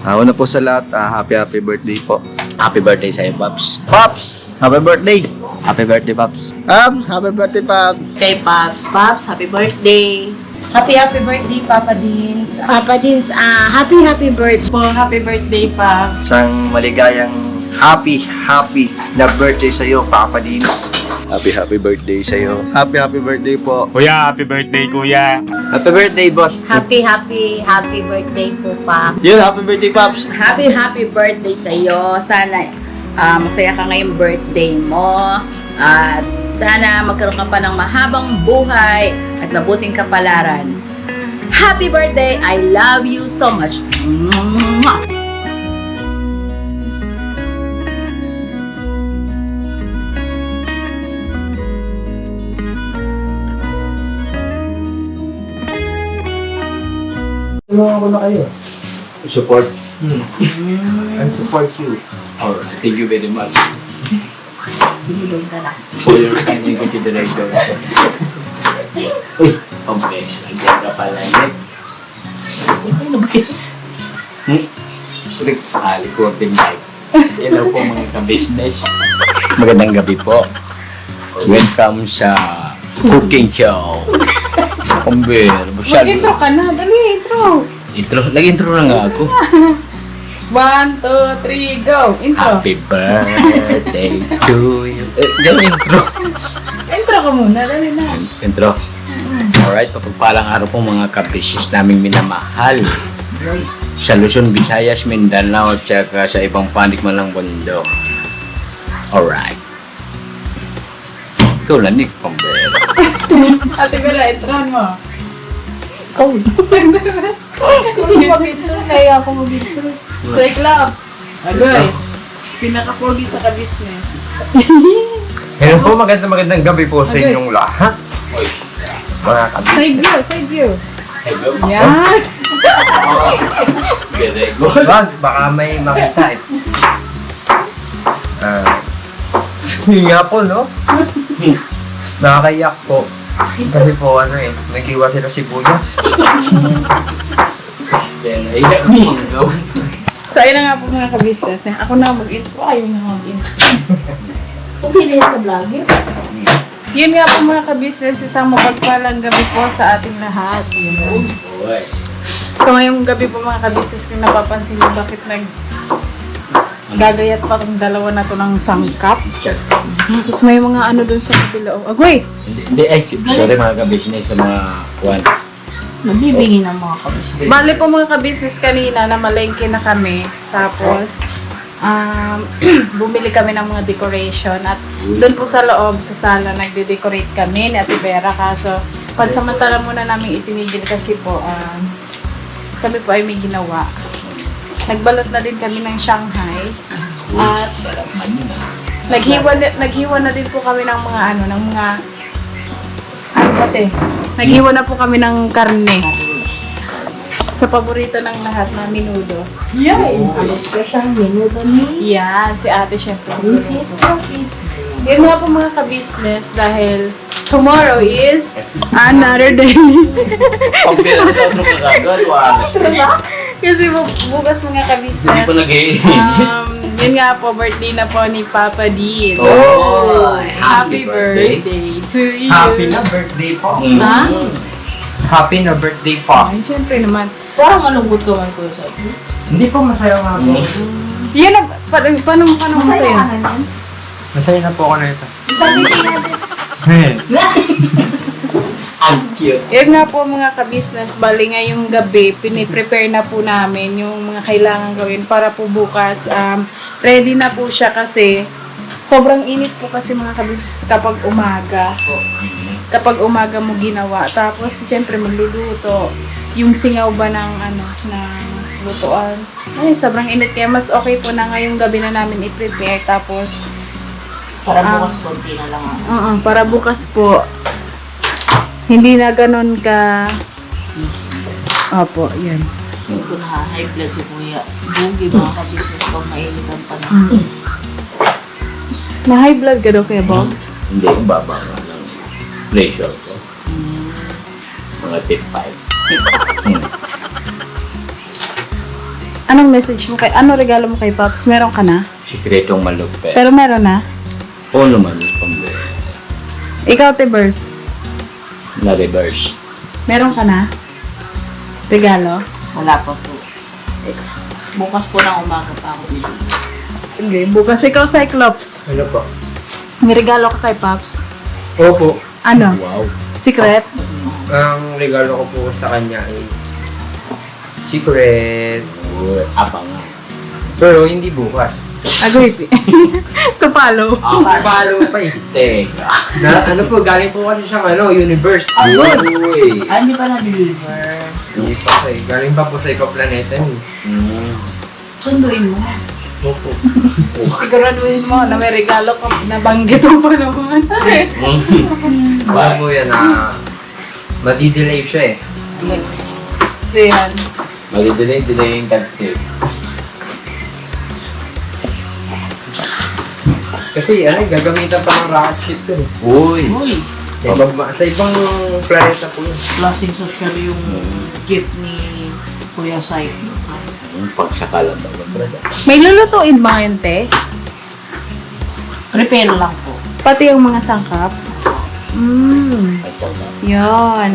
Una po sa lahat, happy birthday po. Happy birthday sa'yo, Pops. Pops, happy birthday. Happy birthday, Pops. Happy birthday, Pops. Kay Pops. Pops, happy birthday. Happy birthday, Papa Dins. Papa Dins, happy birthday. Po, happy birthday, Pop. Isang maligayang happy na birthday sa iyo, Papa Dins. Happy birthday sa iyo. Happy birthday po. Kuya, happy birthday, kuya. Happy birthday, boss. Happy birthday po, Pop. Yun, happy birthday, Pops. Happy birthday sa iyo. Sana masaya ka ngayong birthday mo. At sana magkaroon ka pa ng mahabang buhay at mabuting kapalaran. Happy birthday! I love you so much. Mwah! Tulungan ko na kayo. Support. I support you. Alright, thank you very much. Binigay ka na. For your kind consideration. Uy, okay. Nandiyan ka pala, Nick. Ulit, recording live. Hello po mga ka-business. Magandang gabi po. Welcome sa cooking show. Kumber, Mag-intro ka na. Dali, intro. Intro, nag-intro na nga ako. 1, 2, 3, go. Intro. Happy birthday to you. Yan intro. Intro ka muna. Dali na. Intro. Alright, papagpalang araw po mga kabisis naming minamahal. Sa Luzon, Visayas, Mindanao, at saka sa ibang panig man ng mundo. Alright. Ikaw lang, Nick Pambera. Ate ko na, introhan mo. Hindi mag-intro, kaya ako mag-intro. Cyclops. Agoy. Pinaka-pogi sa ka-business. Hello po, magandang gabi po sa inyong lahat. Mga kabis. Side view. Hello. Yan. Very good. Wag, baka may makita eh. Yun nga po, no? Nakakayak po. Kasi po, nag-iwa sila sibuyas. Very good. So, ayun na nga po mga ka-business. Ako na mag-intro. Ayaw na mag-intro. Pumili sa vlogger. Yun nga po mga ka-business. Isang mapagpalang gabi po sa ating lahat. Yun. So, ngayong gabi po mga ka-business, kung napapansin niyo bakit gagayat pa itong dalawa na to ng sangkap. Tapos may mga ano dun sa kabila. Agoy! Hindi, sorry mga ka-business sa mga kuwan. Nabibigay ng mga kabisnes. Bali po mga ka-business kanina na malengke na kami. Tapos, bumili kami ng mga decoration. At doon po sa loob, sa sala, nagde-decorate kami ni Ate Vera. Kaso, pansamantala muna namin itinigil kasi po, kami po ay may ginawa. Nagbalot na din kami ng Shanghai. At naghiwa na din po kami ng mga naghiwa na po kami ng karne. Sa paborito ng lahat na menudo. Yay! Ang special menu ni Yan, si ate syempre. Mrs. Sophie's. Yun nga po mga ka-business dahil tomorrow is another day. Pambera na ito kagagad. Wala. Kasi bukas mga ka-business. Hindi pa Yun nga po, birthday na po ni Papa Dean. Oh, Happy birthday to you. Happy na birthday po. Ha? Happy na birthday po. Ay, syempre naman. Parang malungkot ka man ko sa iyo. Hindi po masaya nga po. Yan na, paano masaya? ka na yan? Masaya na po ako na ito. Sabi niya Ang cute. Yan nga po mga ka-business, bali ngayong gabi, piniprepare na po namin yung mga kailangan gawin para po bukas. Ready na po siya kasi sobrang init po kasi mga ka-business kapag umaga. Kapag umaga mo ginawa. Tapos siyempre magluluto. Yung singaw ba ng ng lutuan. Ay, sobrang init kaya mas okay po na ngayong gabi na namin i-prepare. Tapos para bukas konti na lang. para bukas po hindi na ganun ka opo, yan. Hindi ko na high blood si Kuya. Bugi mga ka-business pag mainit ang panahon. Na high blood ka daw kaya, Bogs? Hindi, baba nga ng pressure ko. Mga tip 5. Anong message mo ano regalo mo kay Pops? Meron ka na? Sikretong malupit. Pero meron na? Oo naman, pambili. Ikaw, Tibers, Na reverse. meron ka na? Regalo? Wala pa po. Bukas po ng umaga pa ako bibili. Sige, bukas ikaw, Cyclops. Ano po? May regalo ka kay Pops? Opo. Ano? Wow. Secret? Ang regalo ko po sa kanya is secret. Abang. Pero hindi bukas. Agoy. To follow. Palo pa eh. Teka. Na, ano po, galing po kasi siyang universe. Uy. Ah, hindi pa na-deliver. Hindi pa sa galing pa po sa ibang planeta eh. Sunduin mo. Opo. Siguraduhin mo na may regalo ka. Nabanggit mo pa naman. Alam mo yan na madidelay siya eh. So yan. Malidelay yung taxi. Kasi gagamitan pa ng rocket ship ko eh. Uy. Uy, Sa ibang planeta po yun. klaseng social yung gift ni Kuya Sai. Yung pagsakala ba, brother? May lulutuin ba ngayon, te? Prepare lang po. Pati yung mga sangkap? Ito na. Yan.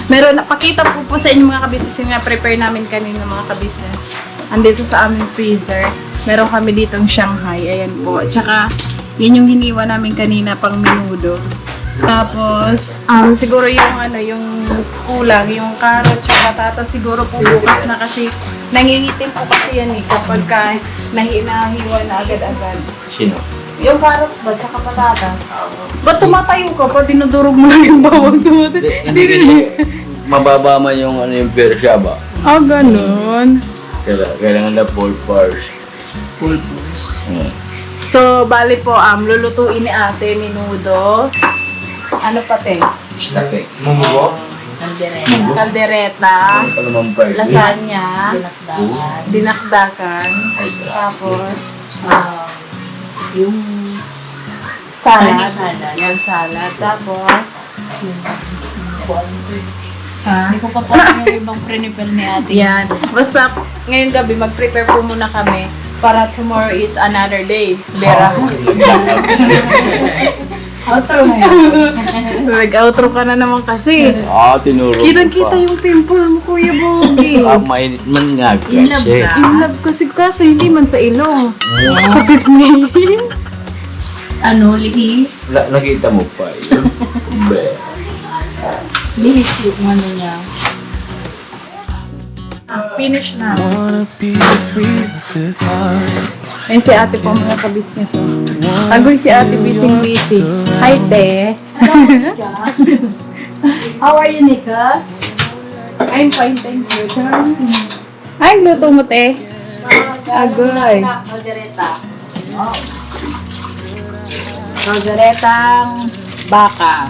Meron, pakita po sa inyo mga kabisnes yung na-prepare namin kanina mga kabisnes. Andito sa aming freezer. Meron kami ditong Shanghai. Ayan po. Tsaka, yun yung hiniwa namin kanina pang menudo. Tapos, siguro yung yung kulang, yung carrot, yung patatas, siguro po bukas na kasi nangingitim po kasi yan kapag nahiwa na agad-agad. Sino? Yung carrots ba, tsaka patatas? Ba't tumatayo ka pa? Dinudurog mo lang yung bawang tumatay. Hindi kasi mababa man yung yung Persia ba? Ah, ganun. Kailangan na full force. Full pulse. So, bali po, lulutuin ni ate, minudo. Ano pa, te? Stake. Mumubo? Kaldereta. Kaldereta. Ano naman party? Lasagna. Dinakdakan. Dinakdakan. Ay, grabe. Tapos, Yung salad. Honey salad. Yan, salad. Tapos, Hindi ko pa po yung ibang prepare ni ate. yan. Basta, ngayong gabi, mag-prepare po muna kami para tomorrow is another day. Bera. Outro na yun. Nag-outro ka na naman kasi. Tinuro Kitang-kita yung pimple mo, Kuya Bogi. mainit man nga In love kasi. ka. In love kasi hindi man sa ilong. Sa pisngi. Lihis. Nakita mo pa yun? Be. Lihis yung niya. Finish na. Wanna be free with this heart. Ayun si ate po mga kabisnes. Agoy si ate busy. Hi, te. How are you, Nika? I'm fine, thank you. Ay, luto mo, te. Agoy. Kaldereta. Kalderetang baka.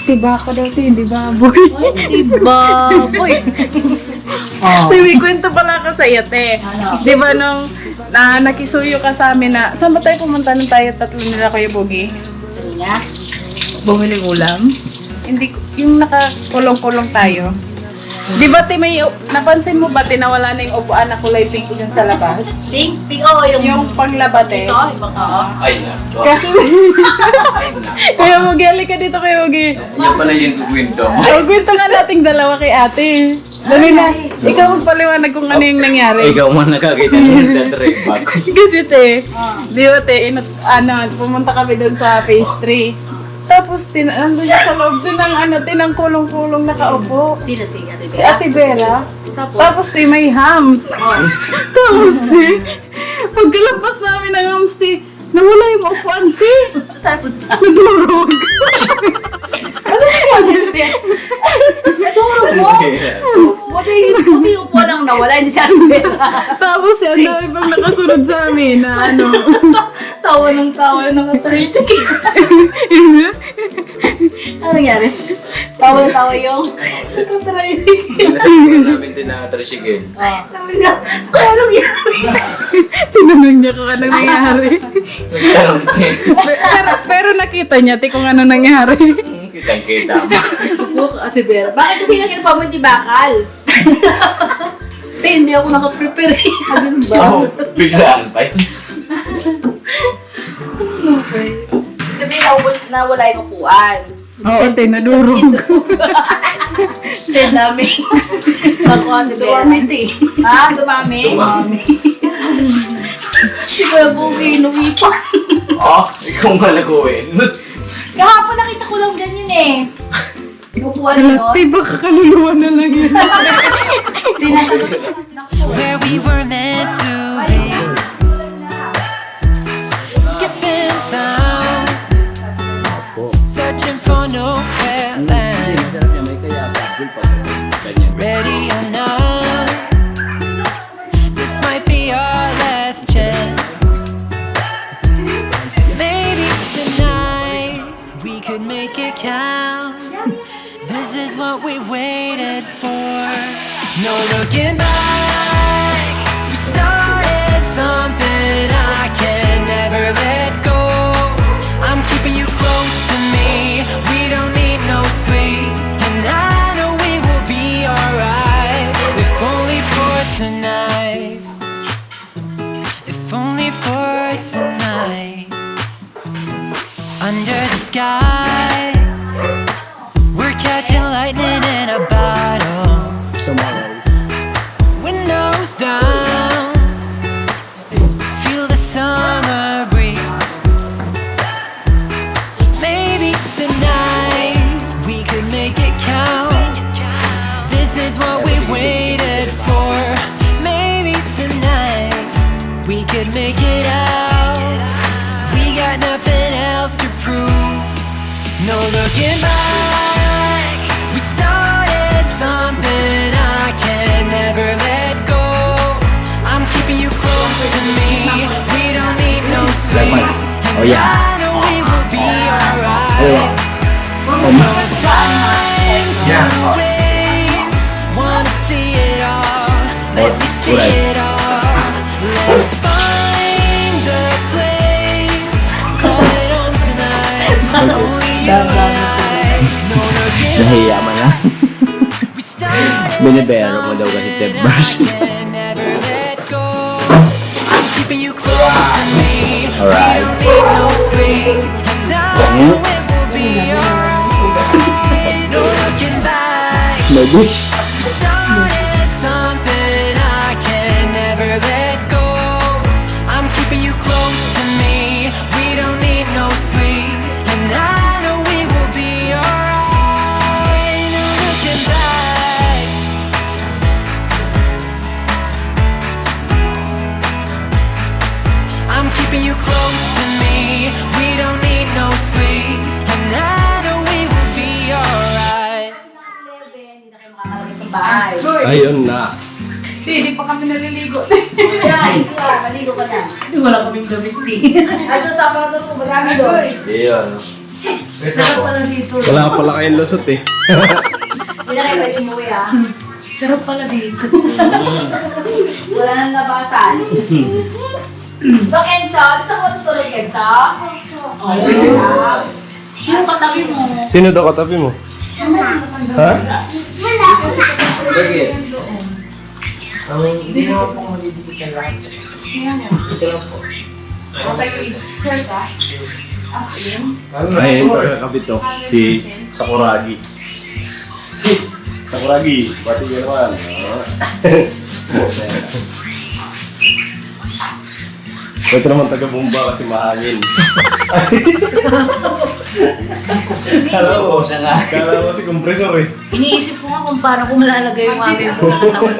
Si baka daw, hindi baboy. Diba? Boy. May kwento pala ako sa iyo, te. Di ba nung nakisuyo ka sa amin na, saan ba tayo pumunta nung tayo tatlo nila Kuya Bogi? Bumili ulam? Hindi, yung nakakulong-kulong tayo. Di ba, te, napansin mo ba, te, nawala na yung upuan na kulay pink dyan sa labas? Pink? Pink, oo. Yung panglaba, te. Ito, ibang oo. Ay, nako. Kasi, Ay, nako. Kuya Bogi, halika dito, Kuya Bogi. Yan pala yung kwento mo. So, kwento nga nating dalawa kay ate. Dali na, ikaw magpaliwanag kung ano yung nangyari. Ikaw man nakakita ng tatribag. Kasi te, di ba te, pumunta kami doon sa phase 3. Tapos, nandun siya sa loob din ng kulong-kulong nakaupo. Sila si Ate Si Ate Vera. Tapos, Tapos, te, may hams. Tapos, te, pagkalapas namin ng hams, te, nawala yung upuan, te. saan punta? Nadurog. Naturo mo? Buti yung upo lang nawala, hindi si Ate Vera. Tapos, ang dami pang nakasunod sa amin na Tawa ng tricycle. Ano nangyari? Tawa ng tawa yung tricycle. Namin tinatrasigin. Ano nangyari? Tinanong niya kung anong nangyari. Nagtanong pero nakita niya, te, kung ano nangyari. kitang-kita mo. Ate Vera, bakit kasi naging pamunti bakal? Hindi ako nakaprepare. Ganun ba? Oh, biglaan pa yun. Sabihin na wala yung upuan. Oo, tinadurog. Hindi, dami. Ako, ano ba? Dumami. Ha? Dumami? Si Kuya Boogie, lumipa. Oh, ikaw nga nag-uwi. Kahapon nakita ko lang dyan yun eh. Upuan yun. Ay, baka kaluluwa na lang yun. Where we were meant to be. Skipping town, searching for nowhere land. Ready or not, this might be our last chance. Maybe tonight we could make it count. This is what we waited for. No looking back, we started something I can never let go. I'm keeping you close to me, we don't need no sleep. And I know we will be alright, if only for tonight. If only for tonight. Under the sky, we're catching lightning in a bottle. Windows down, feel the summer breeze. Maybe tonight we could make it count. This is what we waited for. Maybe tonight we could make it out. We got nothing else to prove. No looking back, we started something I can never let go. I'm keeping you close to me, we don't need no sleep. Oh, yeah. I know we will be alright. No time to waste, wanna see it all. Let me see it all. Let's find a place, call it home tonight. Only you and I. No looking Nahiyaman na. back, we started Binibero mo daw kasi something Tebars. I can never let go. I'm keeping you close to me. Alright. We don't need no sleep. And I know it will be alright. No looking back, No bitch. we started something I can never let go. I'm keeping you close to me. We don't need no sleep. And I know we will be alright. No looking back. I'm keeping you close to me. We don't need no sleep. And I know we will be alright. Sa bahay. Ayun na. Hindi pa kami naliligo. Yan, siya. Maligo ka na. Wala kaming damit eh. Ano sa aparador ko? Marami doon. Iyon. Sarap pala dito. Wala pala kayong lusot eh. Hindi na kayo pwede umuwi ah. Sarap pala dito. Wala nang labasan. Dok Enzo, dito ko tutulog Enzo. Sino katabi mo? Sino daw katabi mo? Ha? Hindi naman po malidikit yan lahat. Ito lang po. Ay, kakabit to. Si Sakuragi. Sakuragi, pati ka naman. Ito naman taga-bumba kasi mahangin. Kala mo si kompresor eh. Iniisip ko nga kung paano ko malalagay yung mami ko sa katawan.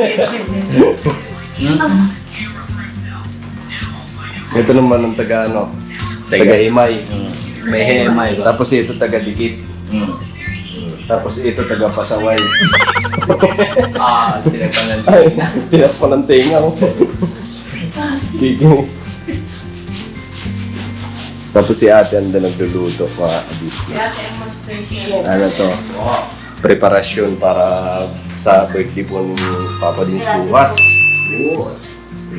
Ito naman ang taga ano, taga-himay. May hemay ba? Tapos ito taga-dikit. Tapos ito taga-pasaway. Ah, sinagpanan. Ay, tinakpan ng tenga ko. Tigil. Tapos si ate ang nagluluto mga kabisnes. Ano to? Preparasyon para sa birthday po ni Papa din bukas.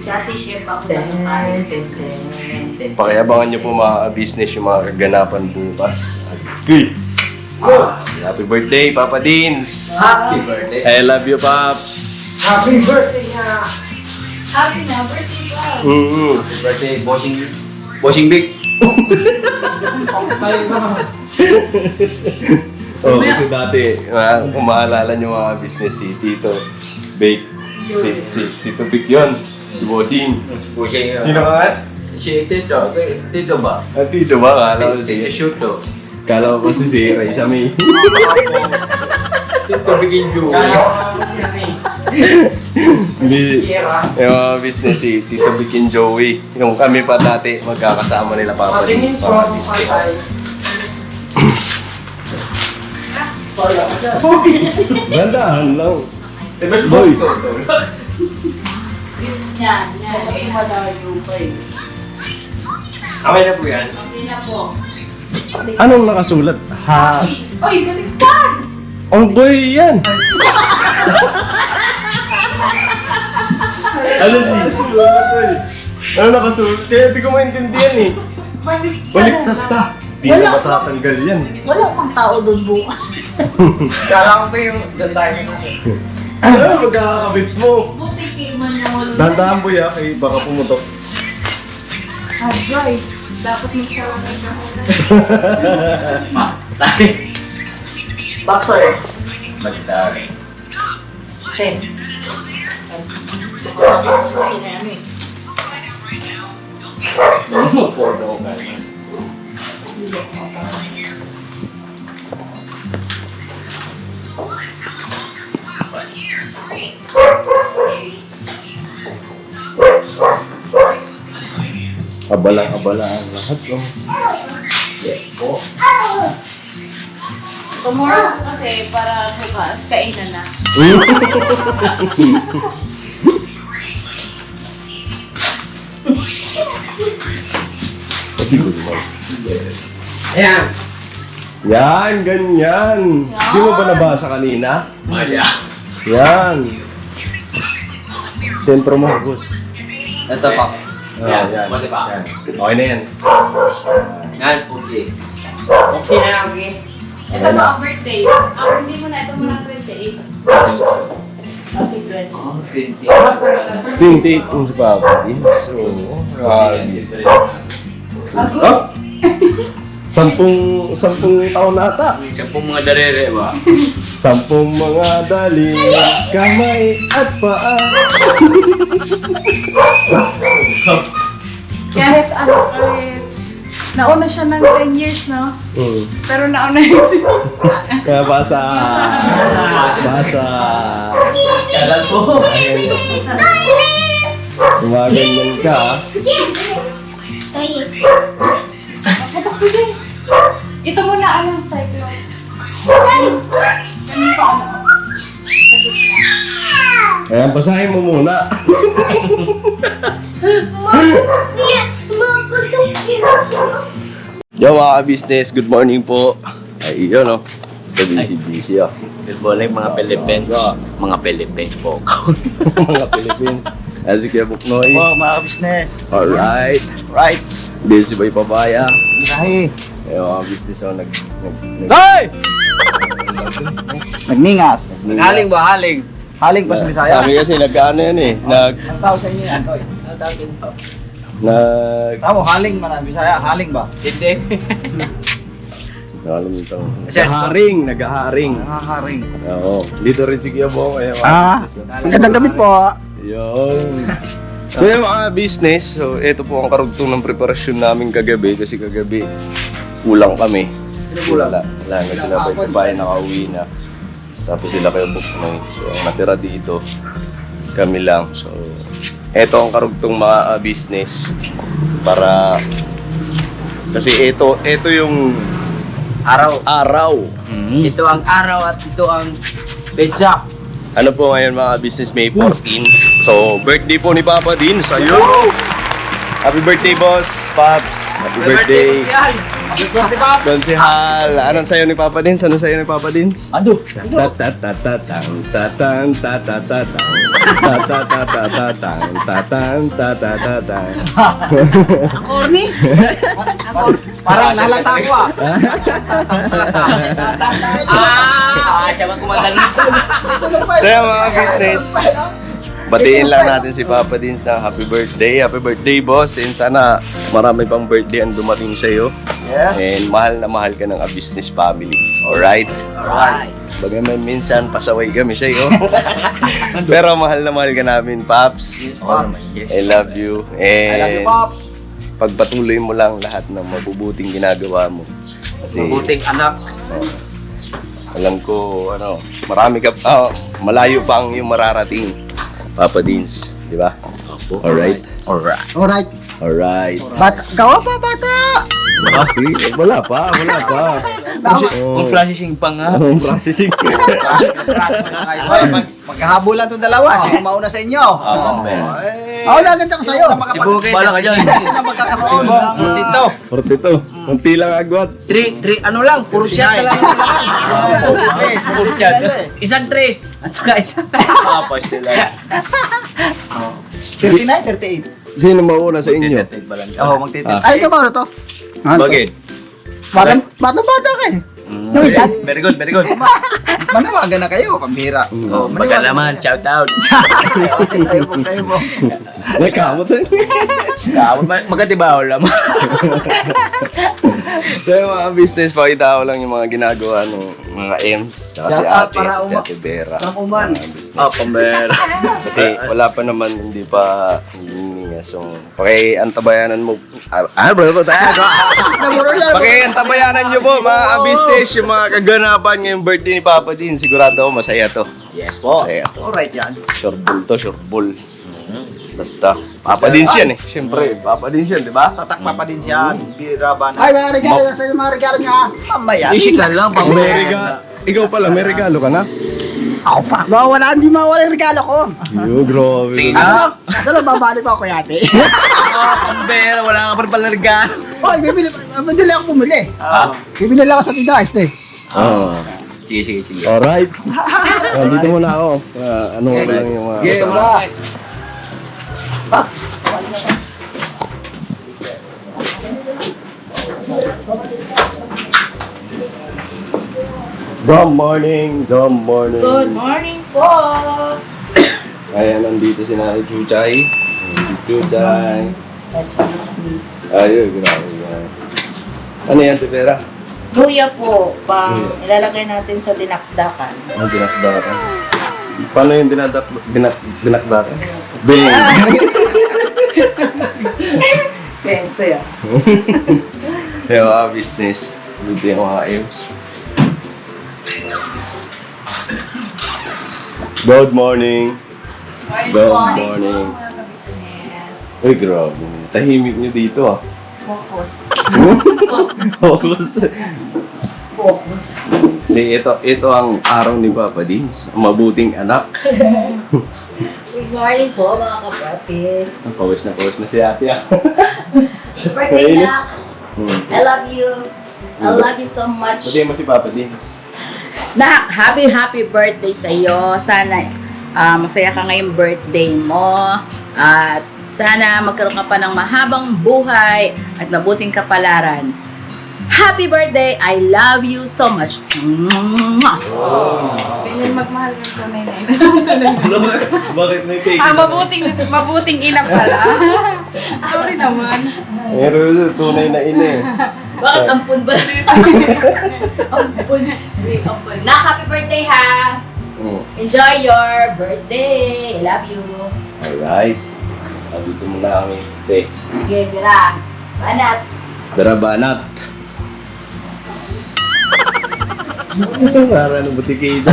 Si Ate Chef ako. Pakiabangan niyo po mga business yung mga kaganapan bukas. Okay. Happy birthday, Papa Dins! Happy birthday. I love you, Paps! Happy birthday! Happy na, birthday ko. Happy birthday, Bossing Big. Oh, kasi dati, kung maalala nyo mga business, si Tito Bake, si Tito Bake yun, si Bossing. Bossing. Sino ka nga? Si Tito. Tito ba? Ah, Tito ba? Kala ko Si si... Shuto. Kala ko si Raisa May. Tito Bigin Joey. Hindi. Yung mga business, si Tito Bake and Joey. Yung kami pa dati, magkakasama nila Papa Dins para business. Gandaan lang. Boy. Yan. Malayo pa eh. Okay na po yan. Okay na po. Anong nakasulat? Ha? Uy, baliktad! Ang boy yan! Ano Ano nakasulat? Kaya di ko maintindihan eh. Baliktad ta! Di na matatanggal yan. Wala pang tao doon bukas. Kala ko pa yung dandahin ko. Ano magkakakabit mo? Buti man na wala. Dandahan boy ah, kay baka pumutok. Agay. Dapat magsawa na siya. Boxer. Magtari. Ten. Sino yan eh? Porto ko ka. Abala-abala ang lahat. Oh. Tomorrow kasi para bukas, kainan na. Ayan. Yan, ganyan. Di mo ba nabasa kanina? Masya. Yan. Sentro Marcos. Ito pa. Yan. Pwede pa. Yan. Okay na yan. Yan, okay. Okay na lang, okay. Ito mo ang birthday. Hindi mo na, ito mo na ang birthday. Happy birthday. Oh, 20. 28 yung sa Papa. So, ah, sampung taon na ata. Siya po mga darere ba? 10 mga dali, kamay at paa. Kahit nauna siya ng 10 years, no? Pero nauna yun. Kaya basa. Kailan po? Gumaganyan ka. Ito muna, anong cyclone? Ganun pa, ano? Ayan, basahin mo muna. Yo mga business, good morning po. Ay, yun o. Busy ah. Good morning mga Philippines. Mga Philippines po. Mga Philippines. As you Buknoy. Oh, mga business. Alright. Right. Busy ba yung pabaya? Ay. Ayun mga business o Hey! Nagningas. Haling ba? Haling. Haling pa sa Bisaya. Sabi kasi nag-ano yan eh. Ang tawag sa inyo yan, Toy. Ano tawag din po? Tamo, haling man ang Bisaya. Haling ba? Hindi. Nakalimutan. Nag-haring. Nakaharing. Oo. Dito rin si Kiyabong. Ayun mga business. Magandang gabi po. Yun. So yung mga business, so ito po ang karugtong ng preparasyon namin kagabi kasi kagabi kulang kami. Wala na sila bahay nakauwi na. Tapos sila kayo Buknoy. So ang natira dito, kami lang. So ito ang karugtong mga business para kasi ito yung araw. Ito ang araw at ito ang bedyak. Ano po ngayon mga business, May 14. So, birthday po ni Papa Dins. Ayun! Happy birthday, boss! Paps! Happy birthday! Happy birthday, Pop! Konsehal! Anong sayo ni Papa Dins? Anong sayo ni Papa Dins? Ando! Tatatatang, tatang, tatatatang, tatatatatang, tatang, tatatatang. Corny? Parang nahalata ko ah. Siya ba kumagal nito? So, yung mga business, batiin lang natin si Papa Dins na happy birthday. Happy birthday, boss. And sana marami pang birthday ang dumating sa'yo. Yes. And mahal na mahal ka ng A Business Family. Alright? Alright. Bagaman minsan pasaway kami sa'yo. Pero mahal na mahal ka namin, Paps. I love you. I love you, And Pops. pagpatuloy mo lang lahat ng mabubuting ginagawa mo. Kasi Mabuting anak. alam ko, marami ka, malayo pa ang iyong mararating, Papa Dins. Di ba? Alright? Alright. Alright. Gawa pa, bata! Wala pa. Kung processing pa nga. Anong processing? Maghahabol lang itong dalawa. Sino mauna sa inyo? Ako na agad ako sa'yo. Sibukit. Bala ka dyan. Magkakaroon. Dito. 42. Unti lang agwat. 3, ano lang, puro shot ka lang. Puro shot. Isang 3. At saka isang. Tapos nila. 39, 38. Sino mauna sa inyo? Oo, magtitit. Ay, ito ba to? Bakit? Bata ka eh. Yung edad? Very good, very good. Manawagan na kayo, pambira. Magalaman, shout out. Tayo po. Nagkamot eh. Magkatibaho lang. So yung mga business, pakita ko lang yung mga ginagawa ng mga Ems. Saka si Ate Vera. Pambera. Kasi wala pa naman, hindi pa hininga. So, pakiantabayanan mo. Pakiantabayanan nyo po, mga business, yung mga kaganapan ngayong birthday ni Papa Din. Sigurado ako masaya to. Yes po. Masaya to. Alright yan. Sure bull. Basta, Papa Din yan eh. Siyempre, Papa Din yan, di ba? Tatakpa pa din siya. Bira ba na? Ay, mga regalo na sa'yo, mga regalo niya. Mamaya. Isikan lang, May regalo. Ikaw pala, may regalo ka na? Ako pa. Hindi mawala yung regalo ko. Yo, grabe. Asa lang, babali pa ako yate. Pambera, wala ka pa pala regalo. Oy, bibili ako bumili. Bibili lang ako sa tindahan, este. Sige. Alright. Dito muna ako. Ano lang yung mga kasama. Good morning. Good morning po! Ayan, nandito si Nanay Chuchay. Chuchay. Ayun, grabe yan. Ano yan, Tevera? Luya po, ilalagay natin sa dinakdakan. Ang dinakdakan. Paano yung dinakdakan? Bing! Ito yan. Yung mga business. Dito yung mga Ems. Good morning. Good morning. Uy, grabe. Tahimik nyo dito ah. Focus. Focus. Focus. Kasi ito ang araw ni Papa Dins. Ang mabuting anak. Good morning po mga kapatid. Pawis na si ate ah. Birthday na. I love you. I Hmm. love you so much. Pati mo si Papa Dins. Happy birthday sa iyo. Sana masaya ka ngayong birthday mo. At sana magkaroon ka pa ng mahabang buhay at mabuting kapalaran. Happy birthday! I love you so much. Pwede magmahal ng tunay na ina. Bakit may cake? Mabuting ina pala. Sorry naman. Meron tunay na ina eh. Bakit ampun ba? Ampun. Na, happy birthday ha! Enjoy your birthday! I love you! Alright. Dito muna kami. Te. Okay, Bira. Banat! Barabanat. Para ano butiki ito.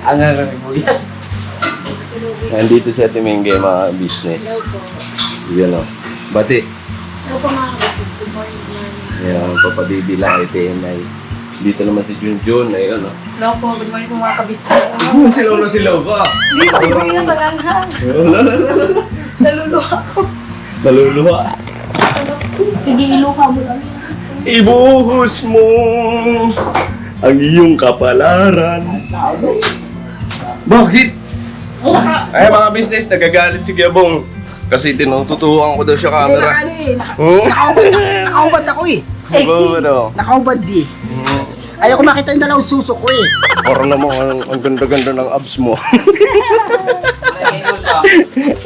Ang buyas. Nandito si Ate Mengge, mga business. Yan o. Bati. Ano pa mga business? Good morning. Yan, papadibila kay TNI. Dito naman si Junjun. Ayun o. Hello po, good morning po mga kabisnes. Silaw ka. Hindi ko siguro sa langhang. Naluluha ko. Naluluha. Sige, iluha mo lang. Ibuhos mo ang iyong kapalaran. Bakit? Ay, mga business, nagagalit si Gabong. Kasi tinututuhan ko daw siya camera. Nakaubad ako eh. Nakaubad di. Ayaw ko makita yung dalawang suso ko eh. Para naman ang ganda-ganda ng abs mo.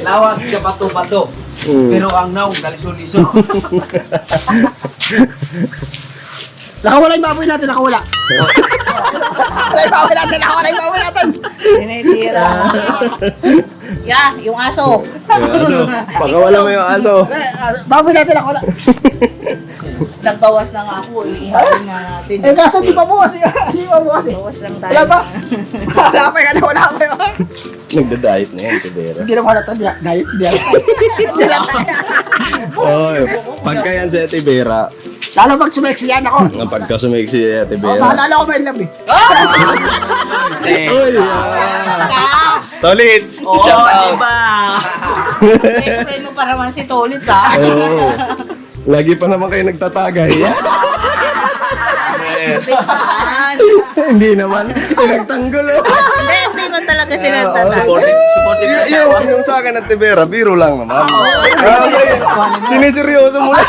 Lawas ka bato-bato. Pero ang naong daliso-liso. Nakawala yung baboy natin, nakawala. Nakawala yung baboy natin. Tinitira. Yeah, yung aso. Pagkawala mo yung aso. Baboy natin, nakawala. Nagbawas na nga ako. Ihahin nga natin. Eh, kaso di pa bukas eh. Di pa bukas eh. Bawas lang tayo. Wala pa. Wala pa yan, wala pa yan. Nagda-diet na yan, Tibera. Hindi naman halata, diet, diet. Oy, pagka yan si Tibera, Lalo pag sumeksi yan ako. ang pagka sumiksi si Tibera. Mahalala ko ba yung love eh. Uy! Tolits! Oo, Shout out! diba? Friend mo pa naman si Tolitz, ha? Oo. Lagi pa naman kayo nagtatagay. Hindi naman. Pinagtanggol. Hindi man talaga sila tatag. Yung sa akin at Tibera, biro lang naman. Siniseryoso mo na.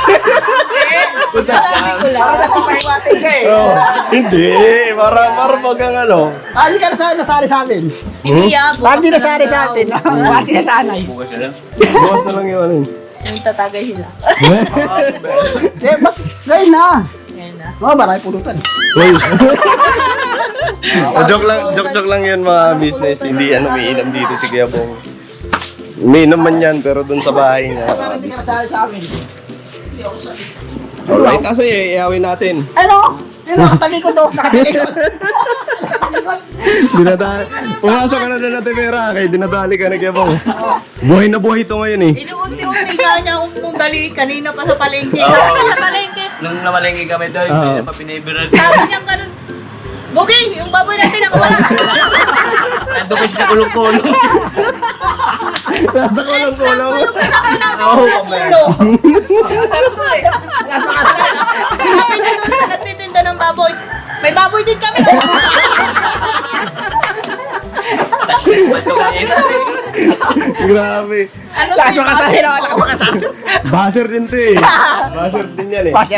Para nagpapahiwating ka eh. Hindi. Para pag ang ano. Hindi ka nasali sa amin. Hindi, Hindi nasali sa atin. Hindi nasanay. Bukas na lang yung ano. Yung tatagay sila. Eh, ba't? Ngayon na. Ngayon na. Mga marami pulutan. Joke lang yun mga business. Hindi umiinom dito si Kuya Bong. Umiinom man yan pero dun sa bahay niya. Parang hindi ka nasali sa amin. Alright, kasi iawin natin. Ano? Nakatalikod daw. Nakatalikod. Dinadali. Pumasok ka na doon na Tibera. Kaya dinadali ka na Kuya Bong. Buhay na buhay ito ngayon eh. Inuunti-unti nga niya kung dali kanina pa sa palengke. Sabi niya sa palengke. Nung namalengke kami doon, Oo. hindi na pa pinibiral. Sabi niya ganun. Bugi, yung baboy natin ako wala. Nandun kasi sa kulong-kulong. Nasa kulong-kulong. Oo, kamera. Sabi niya doon sa nagtitinda ng baboy. May baboy din kami. Tapos ito kanina. Grabe. Lakas makasari na. Lakas makasari. Basher din to eh. Basher din yan eh. Lakas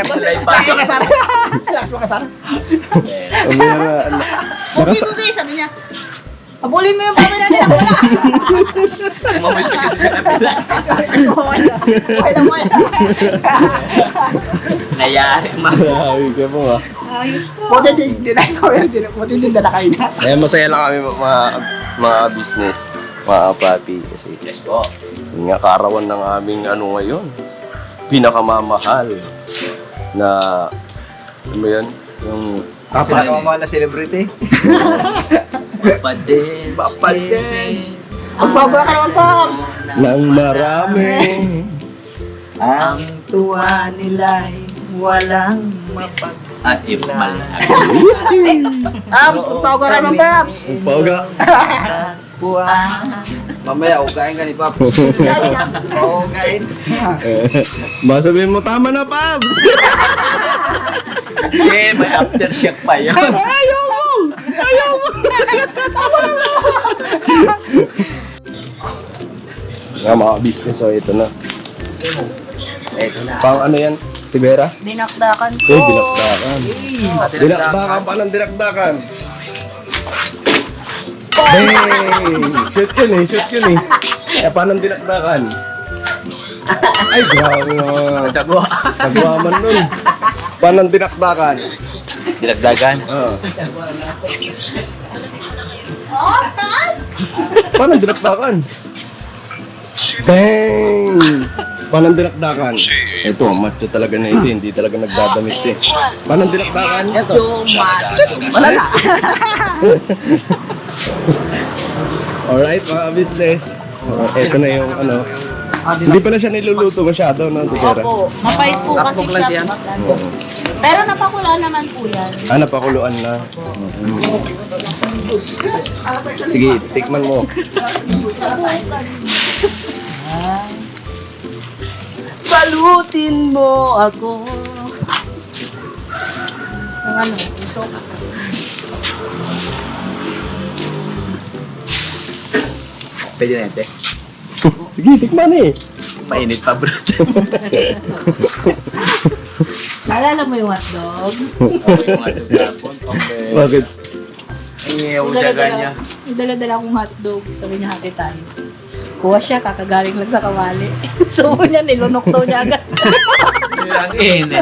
makasari. Lakas makasari. Bugi, sabi niya. Habulin mo yung baboy natin ako wala. Umamoy kasi doon sa kapila. Okay lang mo yan. Nayari, Grabe ka po ah. Ayos ko. Buti din dala kayo na. Kaya masaya lang kami mga business, mga pati. Kasi yun nga kaarawan ng aming ano ngayon. Pinakamamahal na, ano mo yan? Yung Pinakamamahal na celebrity. Papadens. Magbago ka naman, Pops. nang marami. Ang tuwa nila'y walang mapagsabi. At ipamal. Magbago ka naman, Pops. Pauga. Mamaya, ugain ka ni Pops. Ugain. Masabihin mo, tama na, Pabs! Eh, may aftershock pa yun. Nga mga business, so ito na. Pang ano yan? Tibera? Dinakdakan ko. Dinakdakan. Dinakdakan pa ng dinakdakan. Hey! Shoot yun eh. Eh, paano dinakdakan? Ay, grabe naman. Sagwa. Sagwa man nun. Paano dinakdakan? Dinagdagan. Oo. Paano dinakdakan? Bang! Paano dinakdakan? Ito, macho talaga na ito. Hindi talaga nagdadamit eh. Paano dinakdakan? Ito. Malala. Alright, mga business. Ito na yung ano. Hindi pala siya niluluto masyado, no? Tibera? Opo, mapait po kasi Nakpok lang siya. siya. Pero napakula naman po yan. Ah, napakuluan na. Sige, tikman mo. Balutin mo ako. Ang ano, usok. Pwede na ito. Sige, tikman eh. Mainit pa, bro. Naalala mo yung hotdog? Bakit? Ay, usagan niya. May dala-dala akong hotdog. Sabi niya, hati tayo. Kuha siya, kakagaling lang sa kawali. So niya, nilunok daw niya agad. Ang init.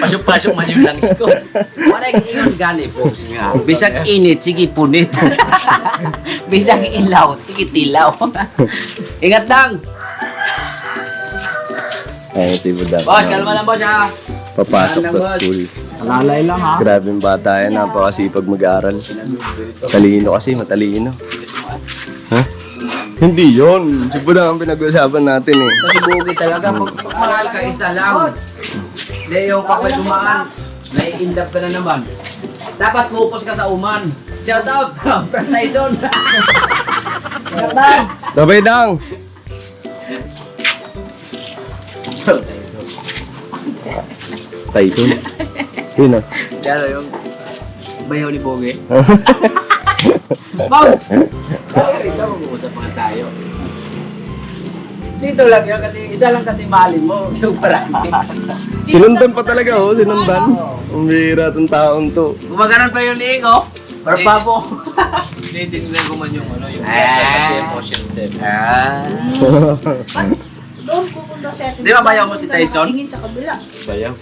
Pasok-pasok man yung langis ko. Wala yung ingon gani po. Bisag init, sige punit. Bisag ilaw, sige tilaw. Ingat lang. Ayun si Budang. Boss, kalma lang boss ha. Papasok sa school. Alalay lang ha. Grabe yung bata yan, napakasipag mag-aaral. Talino kasi, matalino. Ha? Hindi yon. Si Budang ang pinag-usapan natin eh. Kasi bugi talaga. Pag mahal ka isa lang. Hindi yung kapag dumaan, nai-indap ka na naman. Dapat focus ka sa uman. Shout out, Brad Tyson. Sabay Dang! Tyson? Sino? Pero yung bayaw ni Boge. Boss! Ito mag-uusap mga tayo. Dito lang yun kasi isa lang kasi mahalin mo. Yung parami. Sinundan pa talaga oh, sinundan. Ang bihira tong taon to. Gumaganan pa yung liig oh. Parpa po. Tinitingnan ko man yung ano, yung kasi emotion din. Doon pupunta sa atin. Di ba bayaw mo si Tyson? Tingin sa kabila. Bayaw.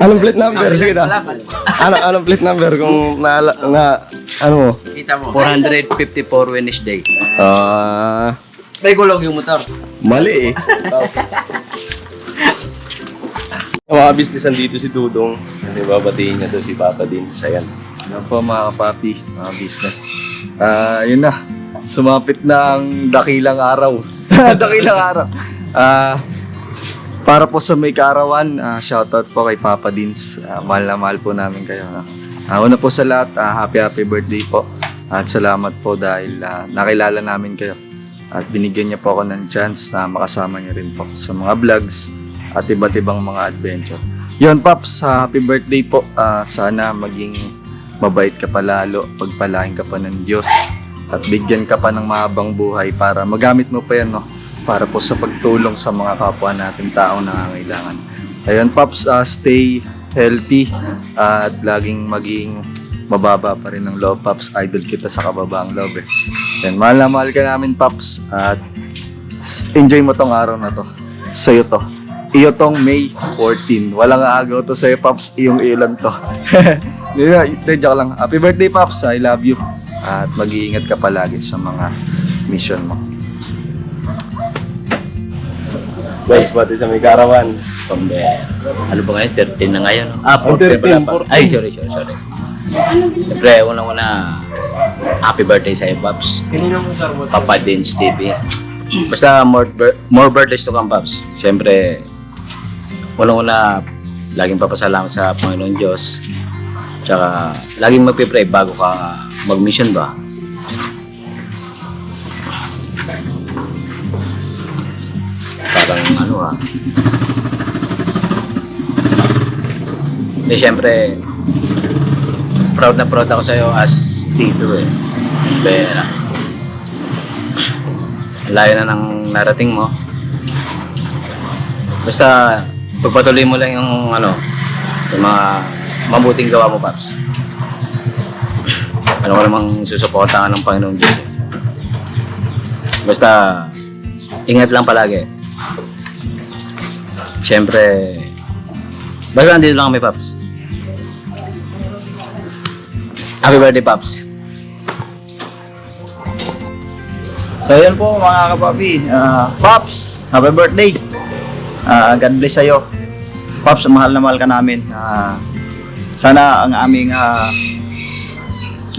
Anong plate number? Sige na. Wala, Anong plate number kung ano mo? kita mo. 454 Wednesday. May gulong yung motor. Mali eh. Ang mga businessan dito si Dudong. Kasi babatiin niya to si Papa din. Sayan. Yan po mga kapapi, mga business. Yun na. Sumapit na ang dakilang araw. Dakilang araw. Para po sa may kaarawan, shoutout po kay Papa Dins. Mahal na mahal po namin kayo. Una po sa lahat, happy birthday po. At salamat po dahil nakilala namin kayo. At binigyan niyo po ako ng chance na makasama niyo rin po sa mga vlogs at iba't ibang mga adventure. Yun, Paps, happy birthday po. Sana maging mabait ka palalo, pagpalain ka pa ng Diyos, at bigyan ka pa ng mahabang buhay para magamit mo pa yan, no? Para po sa pagtulong sa mga kapwa natin taong nangangailangan. Ayun, Paps, stay healthy at laging maging mababa pa rin ang loob, Paps. Idol kita sa kababaang loob eh. Yan, mahal na mahal ka namin, Paps, at enjoy mo tong araw na to. Sa'yo to. Iyo tong May 14. Walang agaw to sa'yo, Paps. Iyong ilan to. Joke lang. Happy birthday, Paps. I love you. At mag-iingat ka palagi sa mga mission mo. Guys, pati sa may karawan. Ano ba ngayon? 13 na ngayon. 14 pala pala. Ay, sorry. Siyempre, unang-una, happy birthday sa Pops. Papa Dins TV. Basta more birthdays to come, Pops. Siyempre, unang-una, laging papasalamat sa Panginoon Diyos. Tsaka, laging magpipray bago ka mag-mission ba? Parang Hindi, siyempre, proud na proud ako sa'yo as tito eh. Pero, layo na ng narating mo. Basta, pagpatuloy mo lang yung yung mga mabuting gawa mo, Paps. Ano ko namang susuportahan ng Panginoon Diyos. Basta, ingat lang palagi. Siyempre, basta nandito lang kami, Paps. Happy birthday, Paps. So yun po mga kapapi. Pops, happy birthday. God bless sa'yo. Pops, mahal na mahal ka namin. Sana ang aming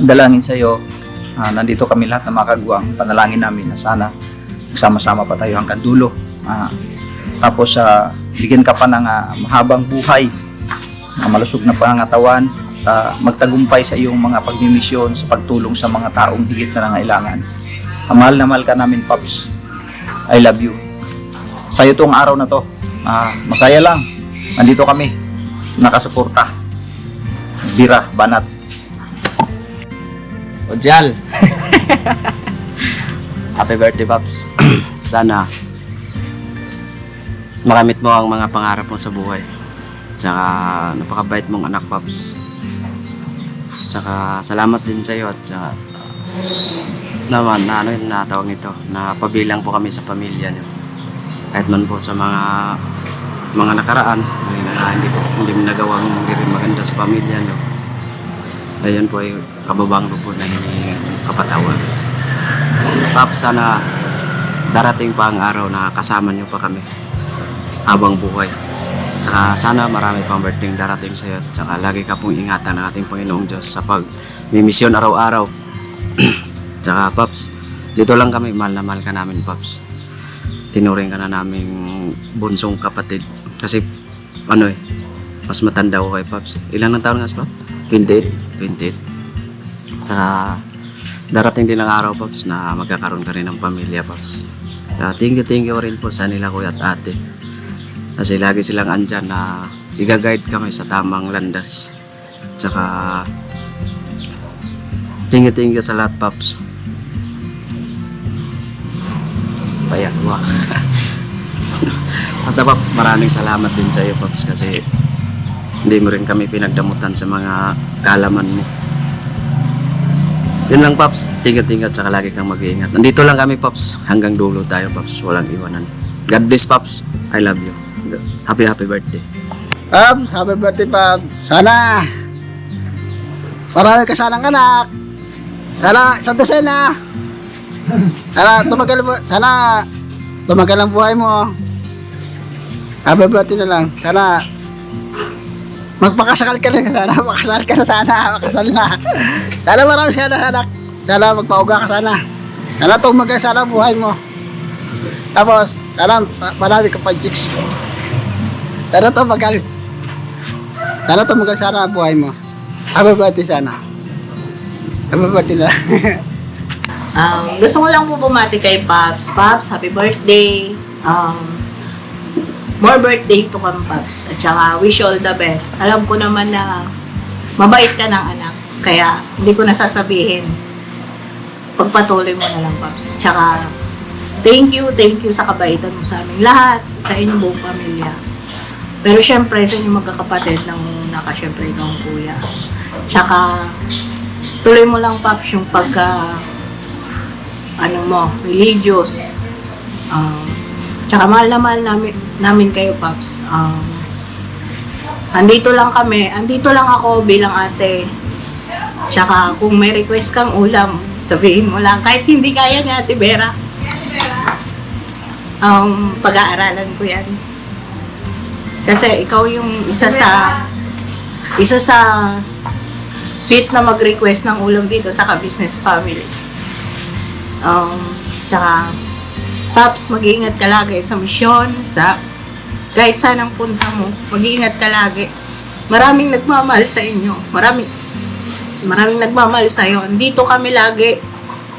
dalangin sa'yo, nandito kami lahat na makagwang. Panalangin namin na sana magsama-sama pa tayo hanggang dulo. Tapos bigyan ka pa ng mahabang buhay, malusog na pangangatawan, magtagumpay sa iyong mga pagmimisyon sa pagtulong sa mga taong higit na nangailangan. Mahal na mahal ka namin, Pops. I love you. Sa'yo tong araw na to, masaya lang. Nandito kami, nakasuporta. Bira, banat. Ojal. Happy birthday, Pops. Sana makamit mo ang mga pangarap mo sa buhay. Tsaka napakabait mong anak, Pops. Tsaka salamat din sa iyo at naman na ano yun, na tawag nito, na pabilang po kami sa pamilya niyo. Kahit man po sa mga nakaraan, na hindi nagawang hindi rin maganda sa pamilya niyo. Ayun po ay kababang po na kapatawa. Pops, sana darating pa ang araw na kasama niyo pa kami habang buhay. Saka sana marami pang birthday darating sa iyo. Saka lagi ka pong ingatan ng ating Panginoong Diyos sa pag-misyon araw-araw. Saka Pops, dito lang kami, mahal na mahal ka namin Pops. Tinuring ka na naming bunsong kapatid. Kasi mas matanda ko kay Pops. Ilan ang taon nga si Pops? 28. Saka darating din ang araw Pops na magkakaroon ka rin ng pamilya Pops. Kaya thank you rin po sa nila kuya at ate. Kasi lagi silang andyan na i-guide kami sa tamang landas. Tsaka thank you sa lahat Pops. Ayan, wow. Basta Pops, maraming salamat din sa iyo Pops kasi hindi mo rin kami pinagdamutan sa mga kaalaman mo. Yun lang Pops, thank you at saka lagi kang mag-iingat. Nandito lang kami Pops, hanggang dulo tayo Pops, walang iwanan. God bless Pops, I love you. Happy birthday. Pops, happy birthday Pops. Sana marami ka sanang anak. Sana isang dosena. Sana tumagal ang buhay mo. Happy birthday na lang. Sana magpakasakal ka na. Sana makasal ka na sana. Makasal na. Sana marami sana anak. Sana magpauga ka sana. Sana tumagal sana ang buhay mo. Tapos, sana marami ka pa chicks. Sana tumagal. Sana tumagal sana ang buhay mo. Happy birthday sana. Happy birthday na. Gusto ko lang po bumati kay Pops. Pops, happy birthday. More birthday to come, Pops. At saka, wish you all the best. Alam ko naman na mabait ka ng anak. Kaya, hindi ko nasasabihin. Pagpatuloy mo na lang, Pops. Tsaka, thank you sa kabaitan mo sa aming lahat, sa inyong buong pamilya. Pero syempre, sa inyong magkakapatid ng syempre ikaw ang kuya. Tsaka, tuloy mo lang, Pops, yung religious. Tsaka mahal na mahal namin kayo, Pops. Andito lang kami. Andito lang ako bilang ate. Tsaka kung may request kang ulam, sabihin mo lang. Kahit hindi kaya ni Ate Vera. Pag-aaralan ko yan. Kasi ikaw yung isa sa sweet na mag-request ng ulam dito sa ka-business family. Tsaka, Pops, mag-iingat ka lagi sa misyon, kahit saan ang punta mo, mag-iingat ka lagi. Maraming nagmamahal sa inyo. Maraming nagmamahal sa iyo. Nandito kami lagi.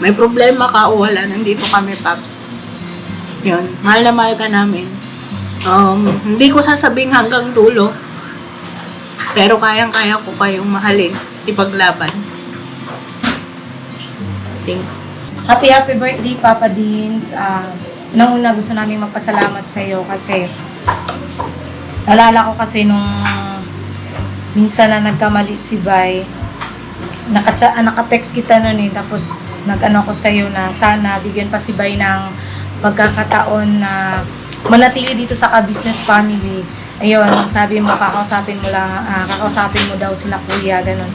May problema ka o wala, nandito kami, Pops. Yun, mahal na mahal ka namin. Hindi ko sasabing hanggang dulo, pero kayang-kaya ko kayong mahalin, ipaglaban. Thank you. Happy birthday, Papa Dins. Una gusto namin magpasalamat sa iyo kasi nalala ko kasi nung minsan na nagkamali si Bay, nakatext kita nun tapos nag-ano ko sa iyo na sana bigyan pa si Bay ng pagkakataon na manatili dito sa ka-business family. Ayun, sabi mo, kakausapin mo daw sila kuya, ganun.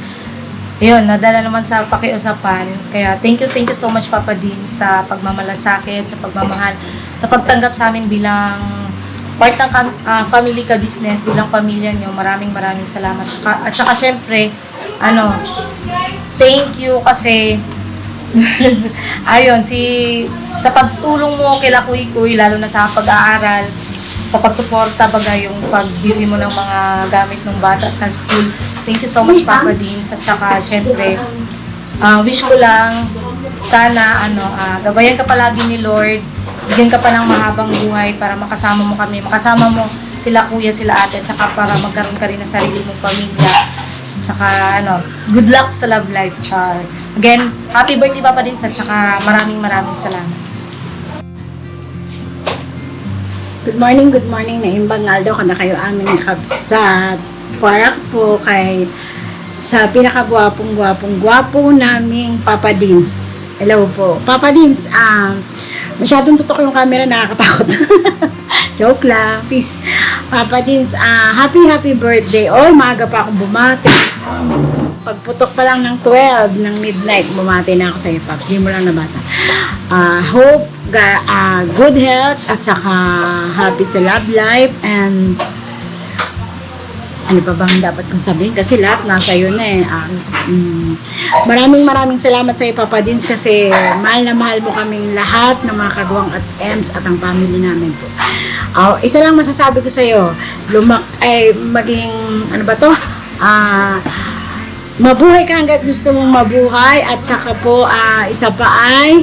Ayun, nadala naman sa pakiusapan. Kaya thank you so much Papa Dean sa pagmamalasakit, sa pagmamahal, sa pagtanggap sa amin bilang part ng family ka business, bilang pamilya nyo. Maraming salamat. At saka syempre, thank you kasi ayun, sa pagtulong mo kila Kuy, lalo na sa pag-aaral, sa pagsuporta bagay yung pagbili mo ng mga gamit ng bata sa school. Thank you so much Papa Deans. At saka syempre wish ko lang sana gabayan ka palagi ni Lord, bigyan ka pa ng mahabang buhay para makasama mo sila kuya, sila ate, at saka para magkaroon ka rin ng sarili mong pamilya. Tsaka good luck sa love life, Char. Again, happy birthday Papa Deans at saka maraming salamat. Good morning, naimbang Aldo ka na kayo aming nakabsat. Para po sa pinakagwapong naming Papa Deans. Hello po. Papa Dins, masyadong tutok yung camera, nakakatakot. Joke lang. Peace. Papa Dins, happy birthday. Oy, maaga pa akong bumati. Pagputok pa lang ng 12 ng midnight, bumati na ako sa iyo, Paps. Hindi mo lang nabasa. Hope, good health, at saka happy sa love life, and ano pa bang dapat kong sabihin? Kasi lahat nasa iyo na eh. Maraming salamat sa iyo, Papa Dins, kasi mahal na mahal mo kaming lahat ng mga kagwang at Ems at ang family namin po. Isa lang masasabi ko sa iyo, maging, ano ba to? Mabuhay ka hanggat gusto mong mabuhay, at saka po, isa pa ay,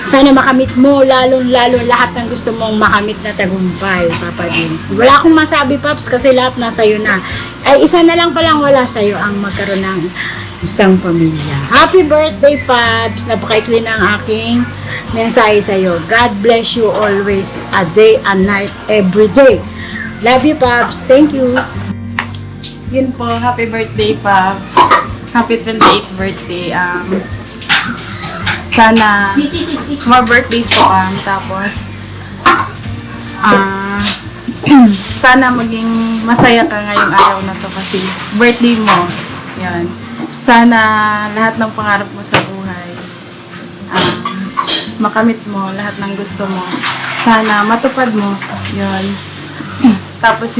sana makamit mo lalo lahat ng gusto mong makamit na tagumpay, Papa Dins. Wala akong masabi, Paps, kasi lahat nasa iyo na. Ay, isa na lang palang wala sa iyo, ang magkaroon ng isang pamilya. Happy birthday, Paps! Napakaikli na ang aking mensahe sa iyo. God bless you always, a day and night, every day. Love you, Paps. Thank you. Yun po, happy birthday, Pops. Happy 28th birthday. Sana more birthdays po tapos sana maging masaya ka ngayong araw na to kasi birthday mo. Yan. Sana lahat ng pangarap mo sa buhay makamit mo, lahat ng gusto mo. Sana matupad mo. Yan. Tapos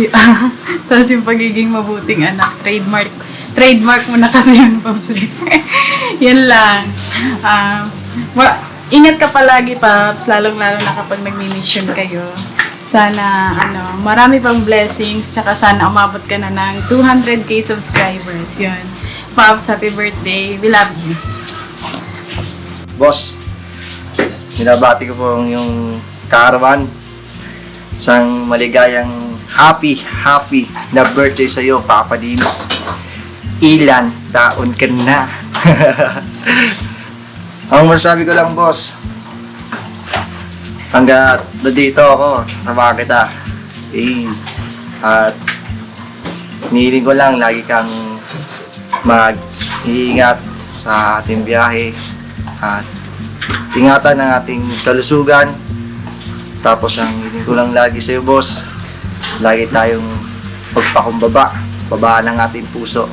yung pagiging mabuting anak, trademark mo na kasi yun, Pops. Yan lang. Ingat ka palagi, Pops, lalong-lalo na kapag nagmi-mission kayo. Sana, marami pang blessings, tsaka sana umabot ka na ng 200k subscribers. Yun. Pops, happy birthday. We love you. Boss, binabati ko po yung Caravan. Isang maligayang happy na birthday sa iyo, Papa Dins. Ilan taon ka na? Ang masasabi ko lang, boss, hanggat dito ako, sama kita. At nihiling ko lang, lagi kang mag-iingat sa ating biyahe at ingatan ng ating kalusugan. Tapos ang hiling ko lang lagi sa'yo, boss, lagi tayong pagpakumbaba, babaan ng ating puso.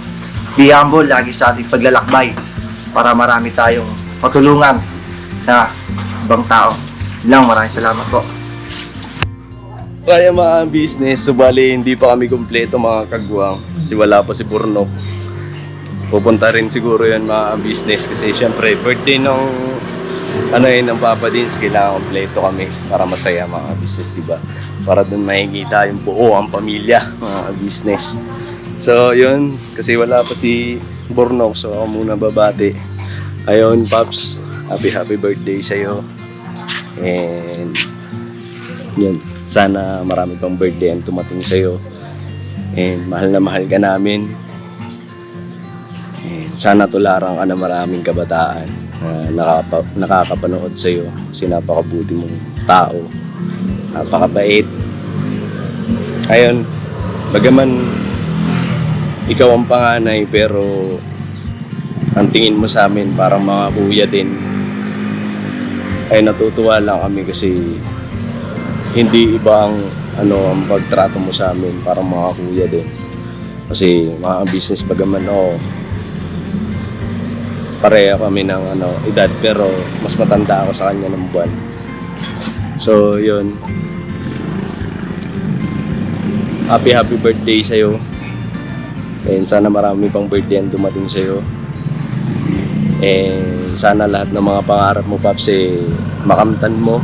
Be humble lagi sa ating paglalakbay para marami tayong patulungan na ibang tao. Maraming salamat po. Kaya mga business, subali hindi pa kami kumpleto mga kagwang kasi wala pa si Burnok. Pupunta rin siguro yan mga business kasi syempre birthday ng ng Papa Dins, kailangan kumpleto kami para masaya mga business, diba? Para dun makikita yung buo ang pamilya mga business. So yun, kasi wala pa si Burnok, so ako muna babati. Ayun, Pops, happy birthday sa'yo. And yun, sana marami pang birthday ang tumating sa'yo. And mahal na mahal ka namin. And sana tularan ka na maraming kabataan na nakakapanood sa'yo. Kasi napakabuti mong tao. Napakabait. Ayun, bagaman ikaw ang panganay, pero ang tingin mo sa amin parang mga kuya din, ay natutuwa lang kami kasi hindi ibang ang pagtrato mo sa amin, parang mga kuya din. Kasi mga business bagaman pareha kami ng edad, pero mas matanda ako sa kanya ng buwan. So yun, happy birthday sa'yo. And sana marami pang birthday ang dumating sa'yo. And sana lahat ng mga pangarap mo, Paps, makamtan mo.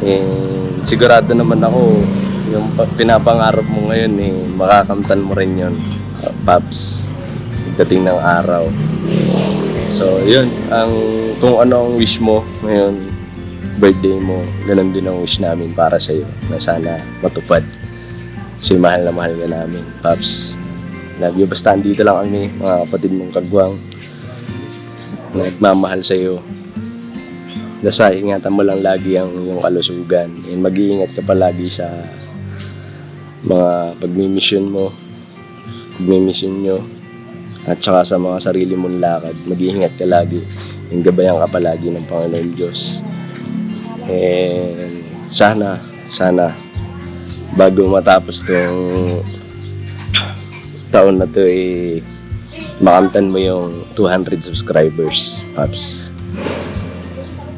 And sigurado naman ako, yung pinapangarap mo ngayon, makakamtan mo rin yun, Paps, pagdating ng araw. So yun, kung ano ang wish mo ngayon, birthday mo, ganun din ang wish namin para sa'yo, na sana matupad. Kasi mahal na mahal ka namin, Paps. Love you. Basta andito lang kami, mga kapatid mong kagwang, nagmamahal sa'yo. Basta ingatan mo lang lagi ang iyong kalusugan. And mag-iingat ka palagi sa mga pagmimission mo, pagmimission nyo. at saka sa mga sarili mong lakad. Mag-iingat ka lagi. Yung gabayan ka palagi ng Panginoon Diyos. And sana bago matapos tong taon na to makamtan mo yung 200 subscribers, Paps.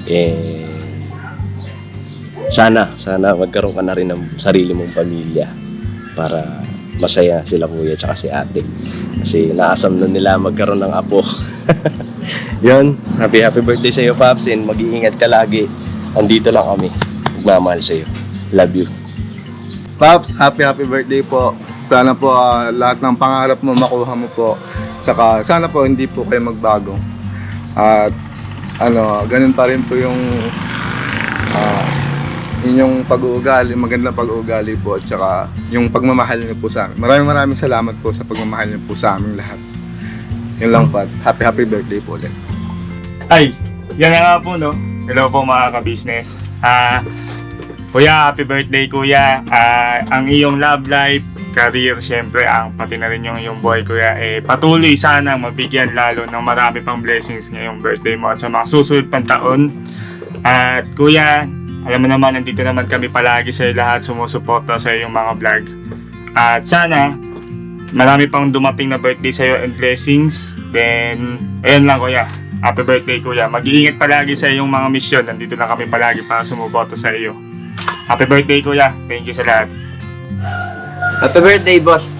And sana magkaroon ka na rin ng sarili mong pamilya para masaya sila kuya tsaka si ate. Kasi naasam na nila magkaroon ng apo. Yun, happy birthday sa iyo, Paps, and mag-iingat ka lagi. Andito lang kami. Magmamahal sa iyo. Love you. Paps, happy birthday po. Sana po lahat ng pangarap mo makuha mo po. Tsaka sana po hindi po kayo magbago. At ganun pa rin po yung inyong pag-uugali, magandang pag-uugali po, at saka yung pagmamahal niyo po sa amin. Maraming salamat po sa pagmamahal niyo po sa aming lahat. Yun lang po. Happy birthday po ulit. Ay, yan na nga po, no? Hello po mga ka-business. Kuya, happy birthday kuya. Ang iyong love life, career, syempre, pati na rin yung iyong buhay kuya, patuloy sanang mabigyan lalo ng marami pang blessings ngayong birthday mo at sa mga susunod pang taon. At kuya, alam mo naman, nandito naman kami palagi sa lahat, sumusuporta sa iyong mga vlog. At sana, marami pang dumating na birthday sa iyo and blessings. Then, ayun lang kuya. Happy birthday kuya. Mag-iingat palagi sa iyong mga misyon. Nandito lang kami palagi para sumuporta sa iyo. Happy birthday kuya. Thank you sa lahat. Happy birthday, boss.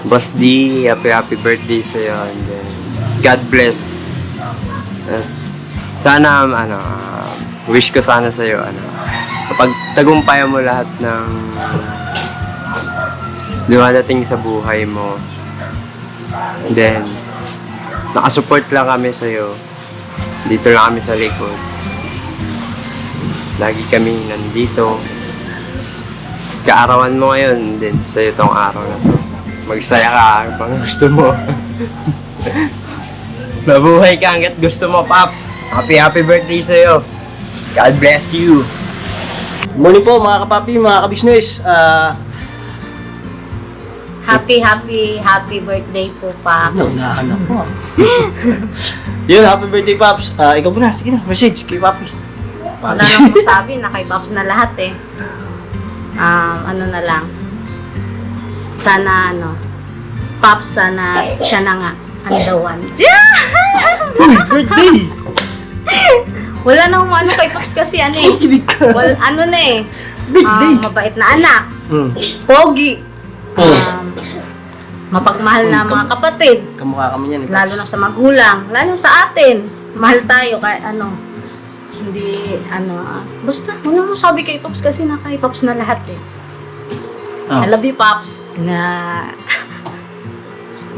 Boss D, happy birthday sa'yo. And then, God bless. Sana, wish ko sana sa'yo, kapag tagumpayan mo lahat ng dumadating sa buhay mo, then, nakasupport lang kami sa'yo. Dito lang kami sa likod. Lagi kami nandito. Kaarawan mo ngayon, then sa'yo tong araw na to. Magsaya ka pang gusto mo. Mabuhay ka hanggat gusto mo, Paps. Happy birthday sa'yo. God bless you. Good morning po mga kapapi, mga kabisnes. Happy birthday po, Paps. Nahanap po. Yun, happy birthday, Paps. Ikaw muna, sige na, message kay Papi. Wala nang masabi, na kay Paps na lahat eh. Ano na lang. Sana Paps, sana siya na nga ang the one. Birthday! Wala nang kay Paps kasi mabait na anak. Pogi. Mapagmahal na mga kapatid. Kamukha kami yan. Lalo na sa magulang, lalo sa atin. Mahal tayo kay hindi basta wala mo sabi kay Paps kasi na kay Paps na lahat eh. I love you, Paps.